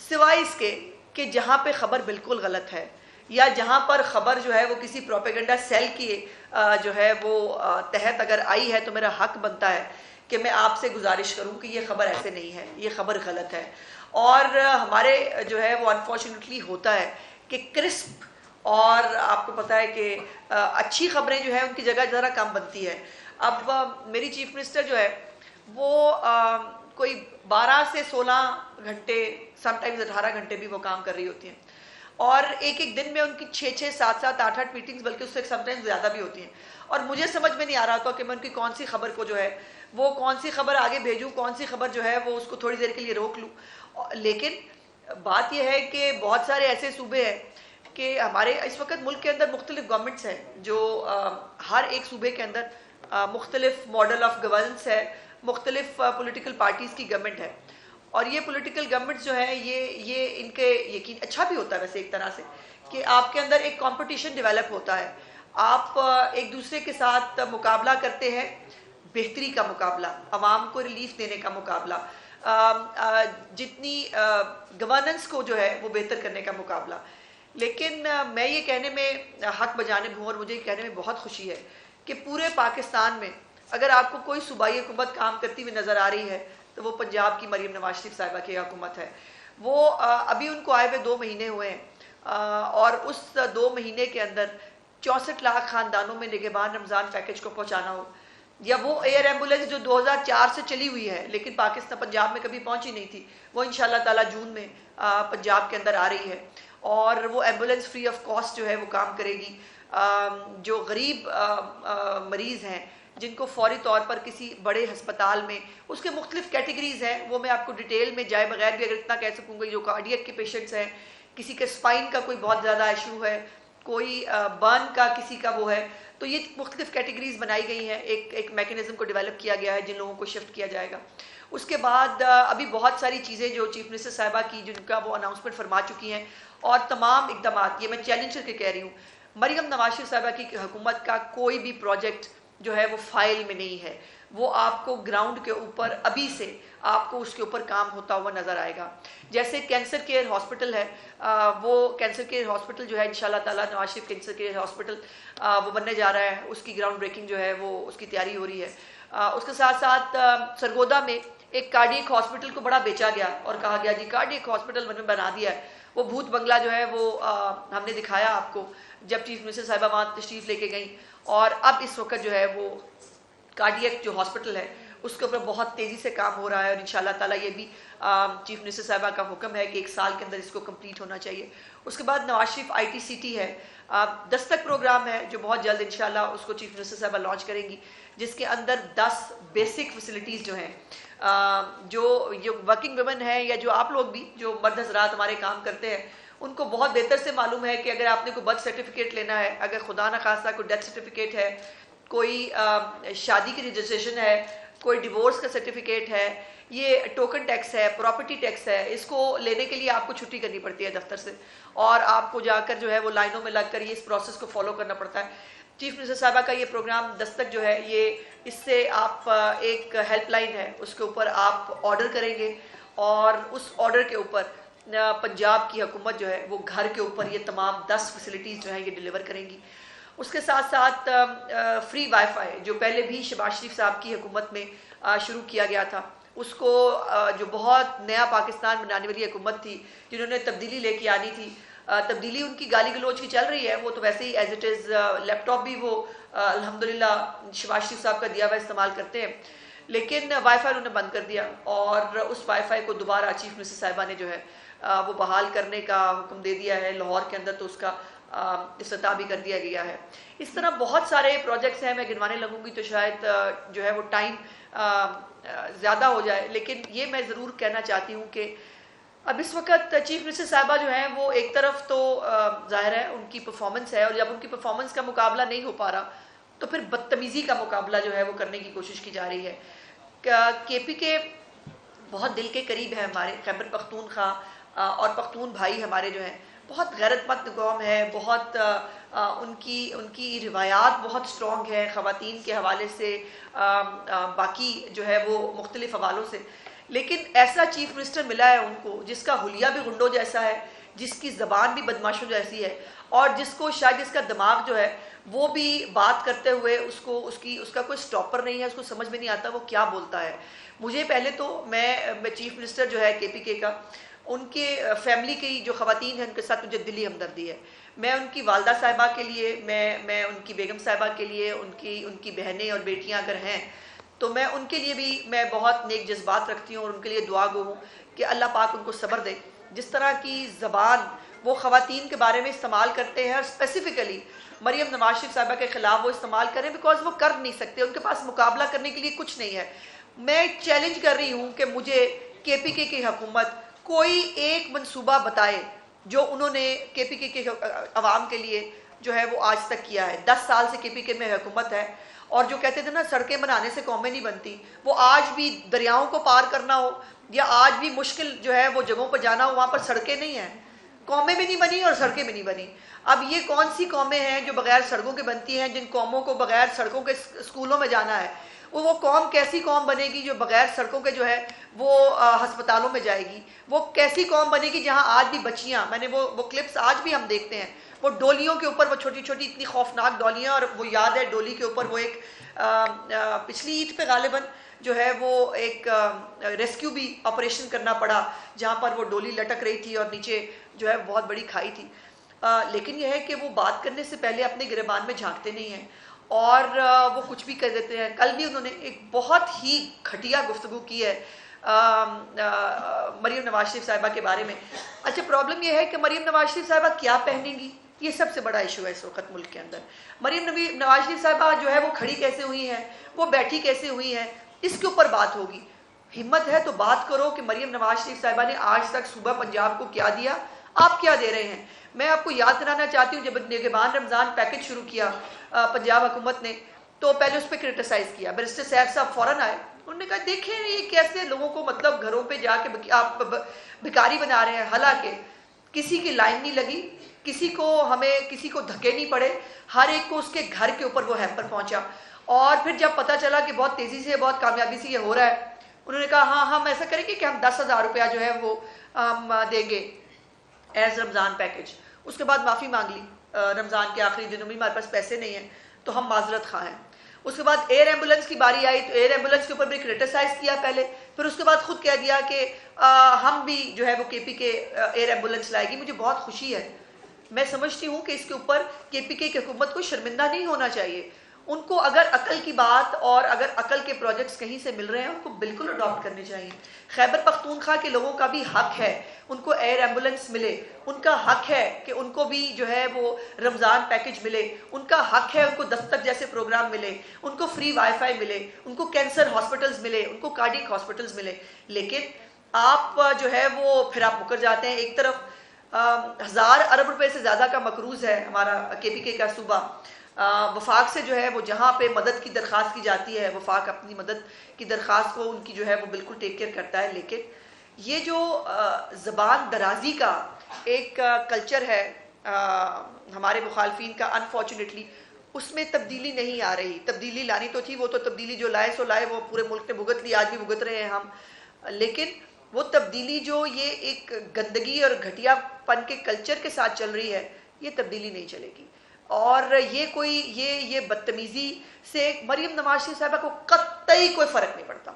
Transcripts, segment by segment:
سوائے اس کے کہ جہاں پہ خبر بالکل غلط ہے یا جہاں پر خبر جو ہے وہ کسی پروپیگنڈا سیل کی جو ہے وہ تحت اگر آئی ہے تو میرا حق بنتا ہے کہ میں آپ سے گزارش کروں کہ یہ خبر ایسے نہیں ہے، یہ خبر غلط ہے. اور ہمارے جو ہے وہ انفارچونیٹلی ہوتا ہے کہ کرسپ اور آپ کو پتہ ہے کہ اچھی خبریں جو ہیں ان کی جگہ ذرا کم بنتی ہے. اب میری چیف منسٹر جو ہے وہ کوئی 12 سے 16 گھنٹے سم ٹائمز 18 گھنٹے بھی وہ کام کر رہی ہوتی ہیں، اور ایک ایک دن میں ان کی 6 7 8 میٹنگز بلکہ اس سے سم ٹائمز زیادہ بھی ہوتی ہیں. اور مجھے سمجھ میں نہیں آ رہا تھا کہ میں ان کی کون سی خبر کو جو ہے وہ کون سی خبر آگے بھیجوں، کون سی خبر جو ہے وہ اس کو تھوڑی دیر کے لیے روک لوں. لیکن بات یہ ہے کہ بہت سارے ایسے صوبے ہیں کہ ہمارے اس وقت ملک کے اندر مختلف گورنمنٹس ہیں جو ہر ایک صوبے کے اندر مختلف ماڈل آف گورننس ہے، مختلف پولیٹیکل پارٹیز کی گورنمنٹ ہے. اور یہ پولیٹیکل گورنمنٹس جو ہیں یہ ان کے یقین اچھا بھی ہوتا ہے ویسے ایک طرح سے کہ آپ کے اندر ایک کمپٹیشن ڈیولپ ہوتا ہے، آپ ایک دوسرے کے ساتھ مقابلہ کرتے ہیں، بہتری کا مقابلہ، عوام کو ریلیف دینے کا مقابلہ، جتنی گورننس کو جو ہے وہ بہتر کرنے کا مقابلہ. لیکن میں یہ کہنے میں حق بجانب ہوں اور مجھے یہ کہنے میں بہت خوشی ہے کہ پورے پاکستان میں اگر آپ کو کوئی صوبائی حکومت کام کرتی ہوئی نظر آ رہی ہے تو وہ پنجاب کی مریم نواز شریف صاحبہ کی حکومت ہے. وہ ابھی ان کو آئے ہوئے 2 مہینے ہوئے ہیں اور اس 2 مہینے کے اندر 64 لاکھ خاندانوں میں نگہبان رمضان پیکج کو پہنچانا ہو، یا وہ ایئر ایمبولینس جو 2004 سے چلی ہوئی ہے لیکن پاکستان پنجاب میں کبھی پہنچی نہیں تھی، وہ انشاءاللہ تعالی جون میں پنجاب کے اندر آ رہی ہے اور وہ ایمبولینس فری آف کاسٹ جو ہے وہ کام کرے گی. جو غریب مریض ہیں جن کو فوری طور پر کسی بڑے ہسپتال میں، اس کے مختلف کیٹیگریز ہیں، وہ میں آپ کو ڈیٹیل میں جائے بغیر بھی اگر اتنا کہہ سکوں گا، جو کارڈیک کے پیشنٹس ہیں، کسی کے اسپائن کا کوئی بہت زیادہ ایشو ہے، کوئی برن کا کسی کا وہ ہے، تو یہ مختلف کیٹیگریز بنائی گئی ہیں، ایک میکنزم کو ڈیولپ کیا گیا ہے جن لوگوں کو شفٹ کیا جائے گا. اس کے بعد ابھی بہت ساری چیزیں جو چیف منسٹر صاحبہ کی جن کا وہ اناؤنسمنٹ فرما چکی ہیں، اور تمام اقدامات یہ میں چیلنج کر کے کہہ رہی ہوں، مریم نواز شریف صاحبہ کی حکومت کا کوئی بھی پروجیکٹ جو ہے وہ فائل میں نہیں ہے، وہ آپ کو گراؤنڈ کے اوپر ابھی سے آپ کو اس کے اوپر کام ہوتا ہوا نظر آئے گا. جیسے کینسر کیئر ہاسپٹل ہے، وہ کینسر کیئر ہاسپٹل جو ہے انشاءاللہ تعالیٰ Nawaz Sharif cancer care hospital وہ بننے جا رہا ہے، اس کی گراؤنڈ بریکنگ جو ہے وہ اس کی تیاری ہو رہی ہے. اس کے ساتھ ساتھ سرگودا میں ایک کارڈیک ہاسپٹل کو بڑا بیچا گیا اور کہا گیا جی کارڈیک ہاسپٹل میں نے بنا دیا ہے. وہ بھوت بنگلہ جو ہے وہ ہم نے دکھایا آپ کو جب چیف منسٹر صاحبہ وہاں تشریف لے کے گئیں، اور اب اس وقت جو ہے وہ کارڈیک جو ہاسپٹل ہے اس کے اوپر بہت تیزی سے کام ہو رہا ہے، اور انشاءاللہ تعالیٰ یہ بھی چیف منسٹر صاحبہ کا حکم ہے کہ 1 سال کے اندر اس کو کمپلیٹ ہونا چاہیے. اس کے بعد نواز شریف ITCT ہے، دستک پروگرام ہے جو بہت جلد انشاءاللہ اس کو چیف منسٹر صاحبہ لانچ کریں گی، جس کے اندر 10 بیسک فیسلٹیز جو ہیں، جو ورکنگ ویمن ہیں یا جو آپ لوگ بھی جو مرد حضرات ہمارے کام کرتے ہیں ان کو بہت بہتر سے معلوم ہے کہ اگر آپ نے کوئی برتھ سرٹیفکیٹ لینا ہے، اگر خدا نخواستہ کوئی ڈیتھ سرٹیفکیٹ ہے، کوئی شادی کی رجسٹریشن ہے، کوئی ڈیورس کا سرٹیفکیٹ ہے، یہ ٹوکن ٹیکس ہے، پراپرٹی ٹیکس ہے، اس کو لینے کے لیے آپ کو چھٹی کرنی پڑتی ہے دفتر سے، اور آپ کو جا کر جو ہے وہ لائنوں میں لگ کر یہ اس پروسیس کو فالو کرنا پڑتا ہے. چیف منسٹر صاحبہ کا یہ پروگرام دستک جو ہے یہ اس سے آپ ایک ہیلپ لائن ہے اس کے اوپر آپ آرڈر کریں گے، اور اس آرڈر کے اوپر پنجاب کی حکومت جو ہے وہ گھر کے اوپر یہ تمام 10 فیسلٹیز جو ہیں یہ ڈیلیور کریں گی. اس کے ساتھ ساتھ فری وائی فائی جو پہلے بھی شہباز شریف صاحب کی حکومت میں شروع کیا گیا تھا، اس کو جو بہت نیا پاکستان بنانے والی حکومت تھی جنہوں نے تبدیلی لے کے آنی تھی، تبدیلی ان کی گالی گلوچ کی چل رہی ہے، وہ تو ویسے ہی as it is laptop بھی وہ الحمدللہ شہباز شریف صاحب کا دیا ہوا استعمال کرتے ہیں، لیکن وائی فائی انہوں نے بند کر دیا، اور اس وائی فائی کو دوبارہ چیف منسٹر صاحبہ نے جو ہے وہ بحال کرنے کا حکم دے دیا ہے لاہور کے اندر، تو اس کا افتتاح بھی کر دیا گیا ہے. اس طرح بہت سارے پروجیکٹس ہیں، میں گنوانے لگوں گی تو شاید جو ہے وہ ٹائم زیادہ ہو جائے، لیکن یہ میں ضرور کہنا چاہتی ہوں کہ اب اس وقت چیف منسٹر صاحبہ جو ہیں وہ ایک طرف تو ظاہر ہے ان کی پرفارمنس ہے، اور جب ان کی پرفارمنس کا مقابلہ نہیں ہو پا رہا تو پھر بدتمیزی کا مقابلہ جو ہے وہ کرنے کی کوشش کی جا رہی ہے. KPK بہت دل کے قریب ہے ہمارے، خیبر پختونخوا اور پختون بھائی ہمارے جو ہیں بہت غیرت مند قوم ہے، بہت ان کی روایات بہت سٹرونگ ہے خواتین کے حوالے سے، باقی جو ہے وہ مختلف حوالوں سے. لیکن ایسا چیف منسٹر ملا ہے ان کو جس کا حلیہ بھی غنڈوں جیسا ہے، جس کی زبان بھی بدماشوں جیسی ہے، اور جس کو شاید اس کا دماغ جو ہے وہ بھی بات کرتے ہوئے اس کا کوئی سٹاپر نہیں ہے، اس کو سمجھ میں نہیں آتا وہ کیا بولتا ہے۔ مجھے پہلے تو میں چیف منسٹر جو ہے کے پی کے کا، ان کے فیملی کی جو خواتین ہیں ان کے ساتھ مجھے دلی ہمدردی ہے۔ میں ان کی والدہ صاحبہ کے لیے، میں ان کی بیگم صاحبہ کے لیے، ان کی بہنیں اور بیٹیاں اگر ہیں تو میں ان کے لیے بھی میں بہت نیک جذبات رکھتی ہوں اور ان کے لیے دعا گو ہوں کہ اللہ پاک ان کو صبر دے۔ جس طرح کی زبان وہ خواتین کے بارے میں استعمال کرتے ہیں، اور اسپیسیفکلی مریم نواز شریف صاحبہ کے خلاف وہ استعمال کریں، بیکاز وہ کر نہیں سکتے، ان کے پاس مقابلہ کرنے کے لیے کچھ نہیں ہے۔ میں چیلنج کر رہی ہوں کہ مجھے کے پی کے کی حکومت کوئی ایک منصوبہ بتائے جو انہوں نے کے پی کے عوام کے لیے جو ہے وہ آج تک کیا ہے۔ 10 سال سے کے پی کے میں حکومت ہے، اور جو کہتے تھے نا سڑکیں بنانے سے قومیں نہیں بنتی، وہ آج بھی دریاؤں کو پار کرنا ہو یا آج بھی مشکل جو ہے وہ جگہوں پر جانا ہو، وہاں پر سڑکیں نہیں ہیں، قومیں بھی نہیں بنی اور سڑکیں بھی نہیں بنی۔ اب یہ کون سی قومیں ہیں جو بغیر سڑکوں کے بنتی ہیں، جن قوموں کو بغیر سڑکوں کے اسکولوں میں جانا ہے؟ وہ قوم کیسی قوم بنے گی جو بغیر سڑکوں کے جو ہے وہ ہسپتالوں میں جائے گی؟ وہ کیسی قوم بنے گی جہاں آج بھی بچیاں، میں نے وہ کلپس آج بھی ہم دیکھتے ہیں، وہ ڈولیوں کے اوپر، وہ چھوٹی چھوٹی اتنی خوفناک ڈولیاں، اور وہ یاد ہے ڈولی کے اوپر وہ ایک پچھلی عید پہ غالباً جو ہے وہ ایک ریسکیو بھی آپریشن کرنا پڑا، جہاں پر وہ ڈولی لٹک رہی تھی اور نیچے جو ہے بہت بڑی کھائی تھی۔ لیکن یہ ہے کہ وہ بات کرنے سے پہلے اپنے گریبان میں جھانکتے نہیں ہیں، اور وہ کچھ بھی کر دیتے ہیں۔ کل بھی انہوں نے ایک بہت ہی گھٹیا گفتگو کی ہے مریم نواز شریف صاحبہ کے بارے میں۔ اچھا، پرابلم یہ ہے کہ مریم نواز شریف صاحبہ کیا پہنیں گی، یہ سب سے بڑا ایشو ہے اس وقت ملک کے اندر۔ مریم نواز شریف صاحبہ جو ہے وہ کھڑی کیسے ہوئی ہیں، وہ بیٹھی کیسے ہوئی ہیں، اس کے اوپر بات ہوگی۔ ہمت ہے تو بات کرو کہ مریم نواز شریف صاحبہ نے آج تک صوبہ پنجاب کو کیا دیا، آپ کیا دے رہے ہیں۔ میں آپ کو یاد دلانا چاہتی ہوں، جب نگہبان رمضان پیکج شروع کیا پنجاب حکومت نے، تو پہلے اس پہ کرٹیسائز کیا۔ بیرسٹر سیف صاحب فوراً آئے، انہوں نے کہا دیکھیں یہ کیسے لوگوں کو مطلب گھروں پہ جا کے آپ بھکاری بنا رہے ہیں، حالانکہ کسی کی لائن نہیں لگی، کسی کو دھکے نہیں پڑے، ہر ایک کو اس کے گھر کے اوپر وہ ہیمپر پہنچا۔ اور پھر جب پتہ چلا کہ بہت تیزی سے، بہت کامیابی سے یہ ہو رہا ہے، انہوں نے کہا ہاں ہم ایسا کریں گے کہ ہم 10,000 روپیہ جو ہے وہ دیں گے ایز رمضان پیکج۔ اس کے بعد معافی مانگ لی، رمضان کے آخری دنوں میں ہمارے پاس پیسے نہیں ہیں تو ہم معذرت خواہ ہیں۔ اس کے بعد ایئر ایمبولنس کی باری آئی تو ایئر ایمبولنس کے اوپر بھی کرٹیسائز کیا پہلے، پھر اس کے بعد خود کہہ دیا کہ ہم بھی جو ہے وہ کے پی کے ایئر ایمبولنس لائے گی۔ مجھے بہت خوشی ہے، میں سمجھتی ہوں کہ اس کے اوپر کے پی کے حکومت کو شرمندہ نہیں ہونا چاہیے۔ ان کو اگر عقل کی بات اور اگر عقل کے پروجیکٹس کہیں سے مل رہے ہیں، ان کو بالکل اڈاپٹ کرنے چاہیے۔ خیبر پختونخوا کے لوگوں کا بھی حق ہے ان کو ایئر ایمبولنس ملے، ان کا حق ہے کہ ان کو بھی جو ہے وہ رمضان پیکج ملے، ان کا حق ہے ان کو دستک جیسے پروگرام ملے، ان کو فری وائی فائی ملے، ان کو کینسر ہاسپٹلز ملے، ان کو کارڈیک ہاسپٹلز ملے۔ لیکن آپ جو ہے وہ پھر آپ مکر جاتے ہیں۔ ایک طرف 1000 ارب روپے سے زیادہ کا مقروض ہے ہمارا کے پی کے کا صوبہ، وفاق سے جو ہے وہ جہاں پہ مدد کی درخواست کی جاتی ہے، وفاق اپنی مدد کی درخواست کو ان کی جو ہے وہ بالکل ٹیک کیئر کرتا ہے۔ لیکن یہ جو زبان درازی کا ایک کلچر ہے ہمارے مخالفین کا، انفارچونیٹلی اس میں تبدیلی نہیں آ رہی۔ تبدیلی لانی تو تھی، وہ تو تبدیلی جو لائے سو لائے، وہ پورے ملک نے بھگت لی، آج بھی بھگت رہے ہیں ہم۔ لیکن وہ تبدیلی جو یہ ایک گندگی اور گھٹیا پن کے کلچر کے ساتھ چل رہی ہے، یہ تبدیلی نہیں چلے گی۔ اور یہ بدتمیزی سے مریم نواز شریف صاحبہ کو قطعی کوئی فرق نہیں پڑتا۔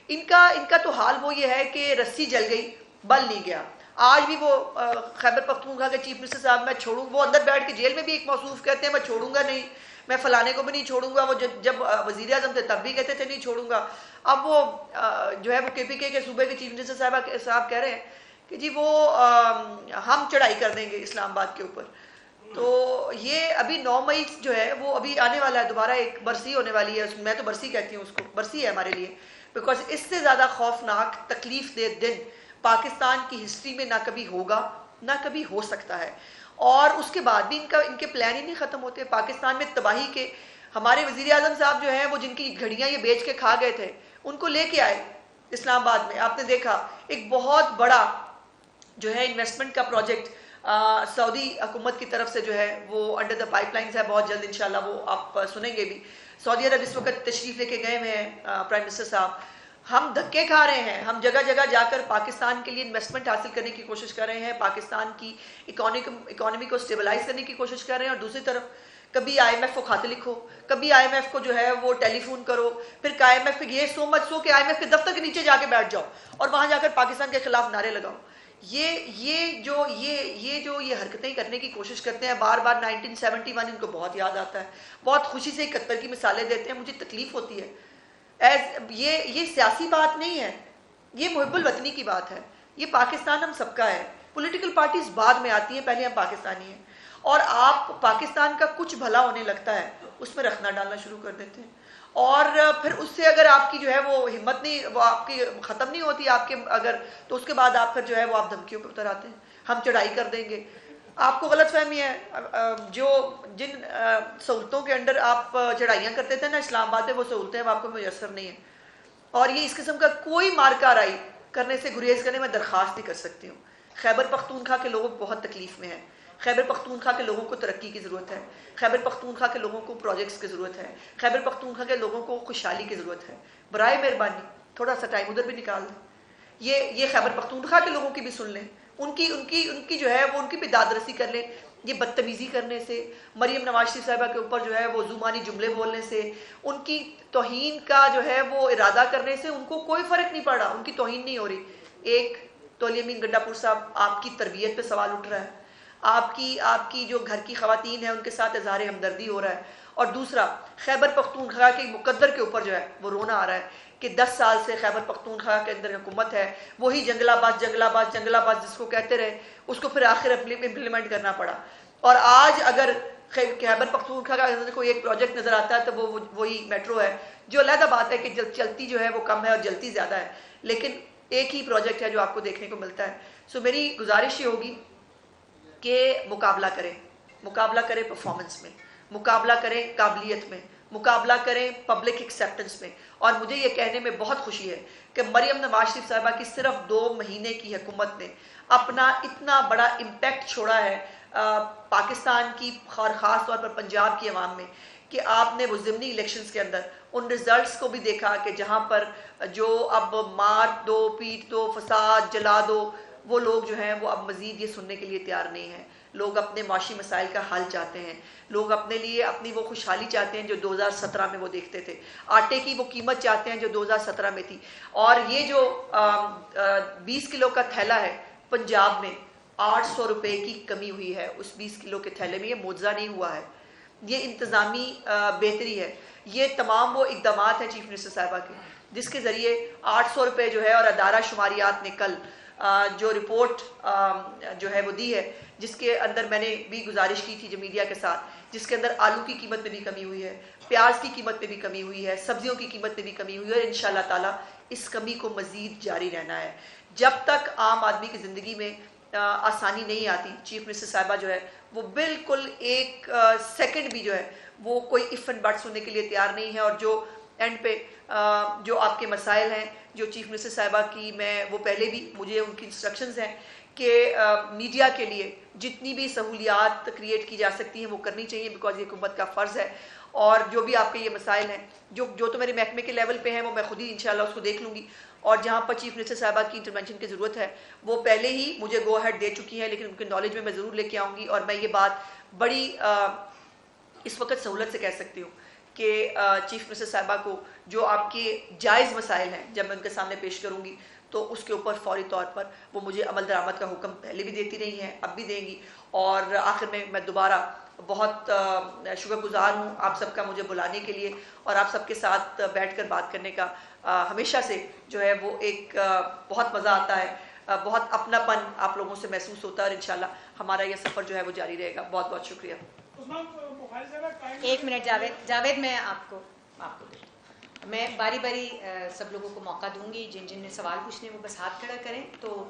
ان کا تو حال وہ یہ ہے کہ رسی جل گئی، بل نہیں گیا۔ آج بھی وہ خیبر پختونخوا کے چیف منسٹر صاحب، میں چھوڑوں، وہ اندر بیٹھ کے جیل میں بھی ایک موصوف کہتے ہیں میں چھوڑوں گا نہیں، میں فلانے کو بھی نہیں چھوڑوں گا۔ وہ جب وزیر اعظم تھے تب بھی کہتے تھے نہیں چھوڑوں گا۔ اب وہ جو ہے وہ کے پی کے صوبے کے چیف منسٹر صاحب کہہ رہے ہیں کہ جی وہ ہم چڑھائی کر دیں گے اسلام آباد کے اوپر۔ تو یہ ابھی 9 مئی جو ہے وہ ابھی آنے والا ہے، دوبارہ ایک برسی ہونے والی ہے، میں تو برسی کہتی ہوں اس کو، برسی ہے ہمارے لیے، بیکاز اس سے زیادہ خوفناک تکلیف دہ دن پاکستان کی ہسٹری میں نہ کبھی ہوگا نہ کبھی ہو سکتا ہے۔ اور اس کے بعد بھی ان کے پلان ہی نہیں ختم ہوتے۔ پاکستان میں تباہی کے ہمارے وزیر اعظم صاحب جو ہیں وہ جن کی گھڑیاں یہ بیچ کے کھا گئے تھے، ان کو لے کے آئے اسلام آباد میں۔ آپ نے دیکھا ایک بہت بڑا جو ہے انویسٹمنٹ کا پروجیکٹ سعودی حکومت کی طرف سے جو ہے وہ انڈر دا پائپ لائنز ہے، بہت جلد انشاءاللہ وہ آپ سنیں گے بھی۔ سعودی عرب اس وقت تشریف لے کے گئے ہوئے ہیں پرائم منسٹر صاحب۔ ہم دھکے کھا رہے ہیں, ہم جگہ جگہ جا کر پاکستان کے لیے انویسٹمنٹ حاصل کرنے کی کوشش کر رہے ہیں, پاکستان کی اکانومی کو سٹیبلائز کرنے کی کوشش کر رہے ہیں, اور دوسری طرف کبھی آئی ایم ایف کو خط لکھو, کبھی آئی ایم ایف کو جو ہے وہ ٹیلی فون کرو, پھر آئی ایم ایف پہ یہ سو مت سو کہ آئی ایم ایف کے دفتر کے نیچے جا کے بیٹھ جاؤ اور وہاں جا کر پاکستان کے خلاف نعرے لگاؤ. یہ حرکتیں کرنے کی کوشش کرتے ہیں بار بار. 1971 ان کو بہت یاد آتا ہے, بہت خوشی سے 71 کی مثالیں دیتے ہیں, مجھے تکلیف ہوتی ہے. یہ سیاسی بات نہیں ہے, یہ محب الوطنی کی بات ہے. یہ پاکستان ہم سب کا ہے, پولیٹیکل پارٹیز بعد میں آتی ہیں, پہلے ہم پاکستانی ہیں. اور آپ پاکستان کا کچھ بھلا ہونے لگتا ہے اس میں رکھنا ڈالنا شروع کر دیتے ہیں, اور پھر اس سے اگر آپ کی جو ہے وہ ہمت نہیں, وہ آپ کی ختم نہیں ہوتی آپ کے اگر, تو اس کے بعد آپ پھر جو ہے وہ آپ دھمکیوں پہ اتر آتے ہیں, ہم چڑھائی کر دیں گے. آپ کو غلط فہمی ہے, جن سہولتوں کے اندر آپ چڑھائیاں کرتے تھے نا اسلام آباد میں, وہ سہولتیں اب آپ کو میسر نہیں ہیں. اور یہ اس قسم کا کوئی مارکا رائی کرنے سے گریز کرنے میں درخواست نہیں کر سکتی ہوں. خیبر پختونخوا کے لوگ بہت تکلیف میں ہیں, خیبر پختونخوا کے لوگوں کو ترقی کی ضرورت ہے, خیبر پختونخوا کے لوگوں کو پروجیکٹس کی ضرورت ہے, خیبر پختونخوا کے لوگوں کو خوشحالی کی ضرورت ہے. برائے مہربانی تھوڑا سا ٹائم ادھر بھی نکال دیں, یہ خیبر پختونخوا کے لوگوں کی بھی سن لیں, ان کی جو ہے وہ ان کی بھی داد رسی کر لیں. یہ بدتمیزی کرنے سے, مریم نواز شریف صاحبہ کے اوپر جو ہے وہ زبانی جملے بولنے سے, ان کی توہین کا جو ہے وہ ارادہ کرنے سے ان کو کوئی فرق نہیں پڑ رہا, ان کی توہین نہیں ہو رہی. ایک تولی امین گنڈا پور صاحب, آپ کی تربیت پہ سوال اٹھ رہا ہے, آپ کی جو گھر کی خواتین ہیں ان کے ساتھ اظہار ہمدردی ہو رہا ہے, اور دوسرا خیبر پختونخوا کے مقدر کے اوپر جو ہے وہ رونا آ رہا ہے کہ 10 سال سے خیبر پختونخوا کے اندر حکومت ہے, وہی جنگل آباد جس کو کہتے رہے, اس کو پھر آخر امپلیمنٹ کرنا پڑا. اور آج اگر خیبر پختونخوا کا کوئی ایک پروجیکٹ نظر آتا ہے تو وہ وہی میٹرو ہے, جو علیحدہ بات ہے کہ چلتی جو ہے وہ کم ہے اور جلتی زیادہ ہے, لیکن ایک ہی پروجیکٹ ہے جو آپ کو دیکھنے کو ملتا ہے. سو میری گزارش یہ ہوگی کہ مقابلہ کریں پرفارمنس میں, مقابلہ کریں قابلیت میں, مقابلہ کریں پبلک ایکسیپٹنس میں. اور مجھے یہ کہنے میں بہت خوشی ہے کہ مریم نواز شریف صاحبہ کی صرف 2 مہینے کی حکومت نے اپنا اتنا بڑا امپیکٹ چھوڑا ہے پاکستان کی اور خاص طور پر پنجاب کی عوام میں, کہ آپ نے وہ ضمنی الیکشنز کے اندر ان رزلٹس کو بھی دیکھا کہ جہاں پر جو اب مار دو, پیٹ دو, فساد, جلا دو, وہ لوگ جو ہیں وہ اب مزید یہ سننے کے لیے تیار نہیں ہیں. لوگ اپنے معاشی مسائل کا حل چاہتے ہیں, لوگ اپنے لیے اپنی وہ خوشحالی چاہتے ہیں جو 2017 میں وہ دیکھتے تھے, آٹے کی وہ قیمت چاہتے ہیں جو 2017 میں تھی. اور یہ جو 20 کلو کا تھیلا ہے پنجاب میں 800 روپے کی کمی ہوئی ہے اس 20 کلو کے تھیلے میں. یہ معجزہ نہیں ہوا ہے, یہ انتظامی بہتری ہے. یہ تمام وہ اقدامات ہیں چیف منسٹر صاحبہ کے جس کے ذریعے 800 روپے جو ہے, اور ادارہ شماریات نے کل جو رپورٹ جو ہے وہ دی ہے, جس کے اندر میں نے بھی گزارش کی تھی جو میڈیا کے ساتھ, جس کے اندر آلو کی قیمت میں بھی کمی ہوئی ہے, پیاز کی قیمت میں بھی کمی ہوئی ہے, سبزیوں کی قیمت میں بھی کمی ہوئی ہے, اور انشاءاللہ تعالی اس کمی کو مزید جاری رہنا ہے. جب تک عام آدمی کی زندگی میں آسانی نہیں آتی, چیف منسٹر صاحبہ جو ہے وہ بالکل ایک سیکنڈ بھی جو ہے وہ کوئی اف اینڈ بٹ سننے کے لیے تیار نہیں ہے. اور جو اینڈ پہ جو آپ کے مسائل ہیں جو چیف منسٹر صاحبہ کی, میں وہ پہلے بھی مجھے ان کی انسٹرکشنز ہیں کہ میڈیا کے لیے جتنی بھی سہولیات کریٹ کی جا سکتی ہیں وہ کرنی چاہیے, بیکاز یہ حکومت کا فرض ہے. اور جو بھی آپ کے یہ مسائل ہیں جو تو میرے محکمے کے لیول پہ ہیں وہ میں خود ہی انشاءاللہ اس کو دیکھ لوں گی, اور جہاں پر چیف منسٹر صاحبہ کی انٹرونشن کی ضرورت ہے وہ پہلے ہی مجھے گو ہیڈ دے چکی ہیں, لیکن ان کے نالج میں ضرور لے کے آؤں گی. اور میں یہ بات بڑی اس وقت سہولت سے کہہ سکتی ہوں کہ چیف منسٹر صاحبہ کو جو آپ کے جائز مسائل ہیں جب میں ان کے سامنے پیش کروں گی تو اس کے اوپر فوری طور پر وہ مجھے عمل درآمد کا حکم پہلے بھی دیتی رہی ہیں, اب بھی دیں گی. اور آخر میں دوبارہ بہت شکر گزار ہوں آپ سب کا مجھے بلانے کے لیے, اور آپ سب کے ساتھ بیٹھ کر بات کرنے کا ہمیشہ سے جو ہے وہ ایک بہت مزہ آتا ہے, بہت اپنا پن آپ لوگوں سے محسوس ہوتا ہے, اور انشاءاللہ ہمارا یہ سفر جو ہے وہ جاری رہے گا. بہت بہت شکریہ. ایک منٹ جاوید میں آپ کو میں باری باری سب لوگوں کو موقع دوں گی, جن نے سوال پوچھنے وہ بس ہاتھ کھڑا کریں تو